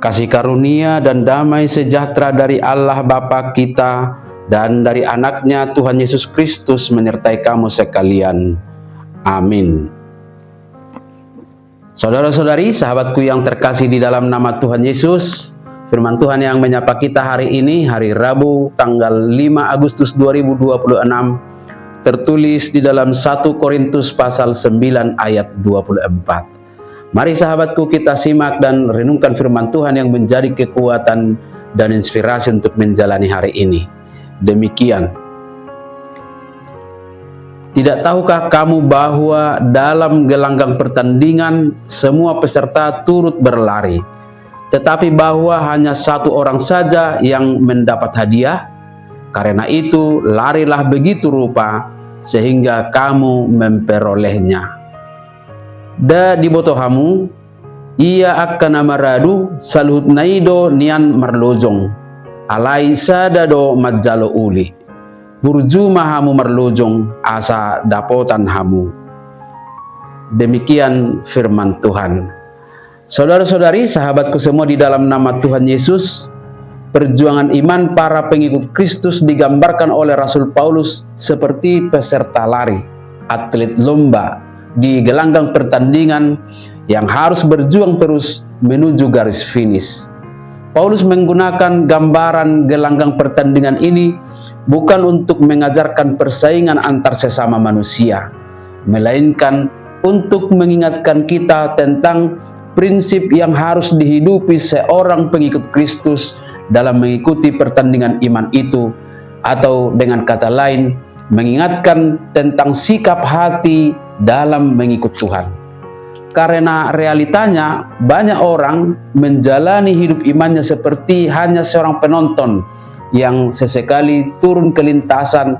Kasih karunia dan damai sejahtera dari Allah Bapa kita dan dari anaknya Tuhan Yesus Kristus menyertai kamu sekalian. Amin. Saudara-saudari, sahabatku yang terkasih di dalam nama Tuhan Yesus, firman Tuhan yang menyapa kita hari ini, hari Rabu, tanggal 5 Agustus 2026, tertulis di dalam 1 Korintus pasal 9 ayat 24. Mari sahabatku, kita simak dan renungkan firman Tuhan yang menjadi kekuatan dan inspirasi untuk menjalani hari ini. Demikian. Tidak tahukah kamu bahwa dalam gelanggang pertandingan semua peserta turut berlari, tetapi bahwa hanya satu orang saja yang mendapat hadiah? Karena itu larilah begitu rupa sehingga kamu memperolehnya. Da di botohamu ia akan amaradu salut naido nian marlojong alai sadado majalo uli burjuma hamu marlojong asa dapotan hamu. Demikian firman Tuhan. Saudara-saudari, sahabatku semua di dalam nama Tuhan Yesus, perjuangan iman para pengikut Kristus digambarkan oleh Rasul Paulus seperti peserta lari, atlet lomba di gelanggang pertandingan yang harus berjuang terus menuju garis finish. Paulus menggunakan gambaran gelanggang pertandingan ini bukan untuk mengajarkan persaingan antar sesama manusia, melainkan untuk mengingatkan kita tentang prinsip yang harus dihidupi seorang pengikut Kristus dalam mengikuti pertandingan iman itu, atau dengan kata lain, mengingatkan tentang sikap hati dalam mengikut Tuhan. Karena realitanya banyak orang menjalani hidup imannya seperti hanya seorang penonton yang sesekali turun ke lintasan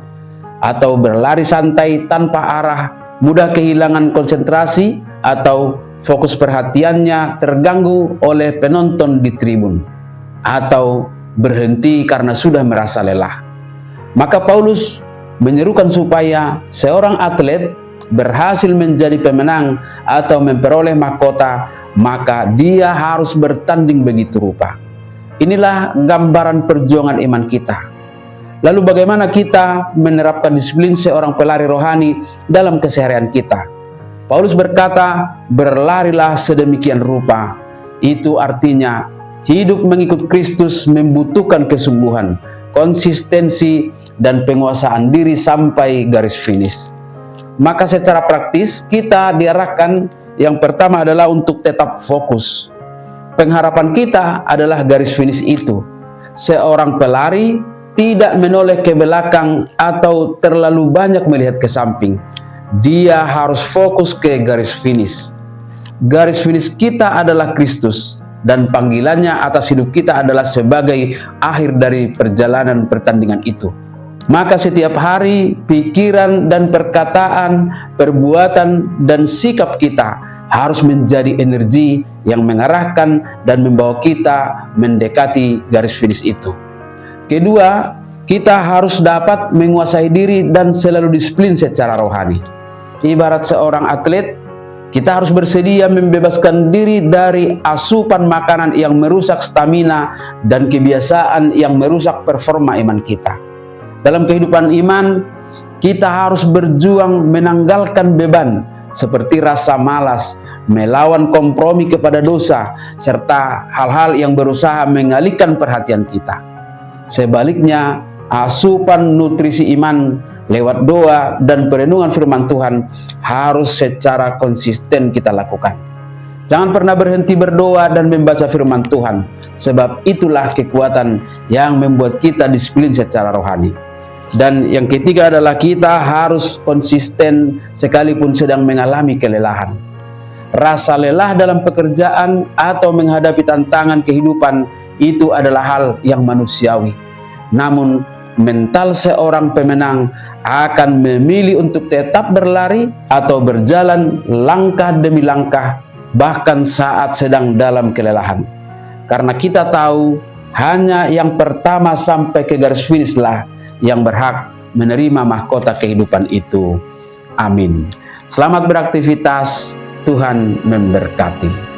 atau berlari santai tanpa arah, mudah kehilangan konsentrasi atau fokus perhatiannya terganggu oleh penonton di tribun, atau berhenti karena sudah merasa lelah. Maka Paulus menyerukan supaya seorang atlet berhasil menjadi pemenang atau memperoleh mahkota, maka dia harus bertanding begitu rupa. Inilah gambaran perjuangan iman kita. Lalu bagaimana kita menerapkan disiplin seorang pelari rohani dalam keseharian kita? Paulus berkata, berlarilah sedemikian rupa. Itu artinya hidup mengikut Kristus membutuhkan kesungguhan, konsistensi, dan penguasaan diri sampai garis finish. Maka secara praktis kita diarahkan yang pertama adalah untuk tetap fokus. Pengharapan kita adalah garis finish itu. Seorang pelari tidak menoleh ke belakang atau terlalu banyak melihat ke samping. Dia harus fokus ke garis finish. Garis finish kita adalah Kristus, dan panggilannya atas hidup kita adalah sebagai akhir dari perjalanan pertandingan itu. Maka setiap hari pikiran dan perkataan, perbuatan dan sikap kita harus menjadi energi yang mengarahkan dan membawa kita mendekati garis finish itu. Kedua, kita harus dapat menguasai diri dan selalu disiplin secara rohani. Ibarat seorang atlet, kita harus bersedia membebaskan diri dari asupan makanan yang merusak stamina dan kebiasaan yang merusak performa iman kita. Dalam kehidupan iman, kita harus berjuang menanggalkan beban seperti rasa malas, melawan kompromi kepada dosa, serta hal-hal yang berusaha mengalihkan perhatian kita. Sebaliknya, asupan nutrisi iman lewat doa dan perenungan firman Tuhan harus secara konsisten kita lakukan. Jangan pernah berhenti berdoa dan membaca firman Tuhan, sebab itulah kekuatan yang membuat kita disiplin secara rohani. Dan yang ketiga adalah kita harus konsisten sekalipun sedang mengalami kelelahan. Rasa lelah dalam pekerjaan atau menghadapi tantangan kehidupan itu adalah hal yang manusiawi. Namun mental seorang pemenang akan memilih untuk tetap berlari atau berjalan langkah demi langkah, bahkan saat sedang dalam kelelahan. Karena kita tahu hanya yang pertama sampai ke garis finish lah yang berhak menerima mahkota kehidupan itu. Amin. Selamat beraktivitas, Tuhan memberkati.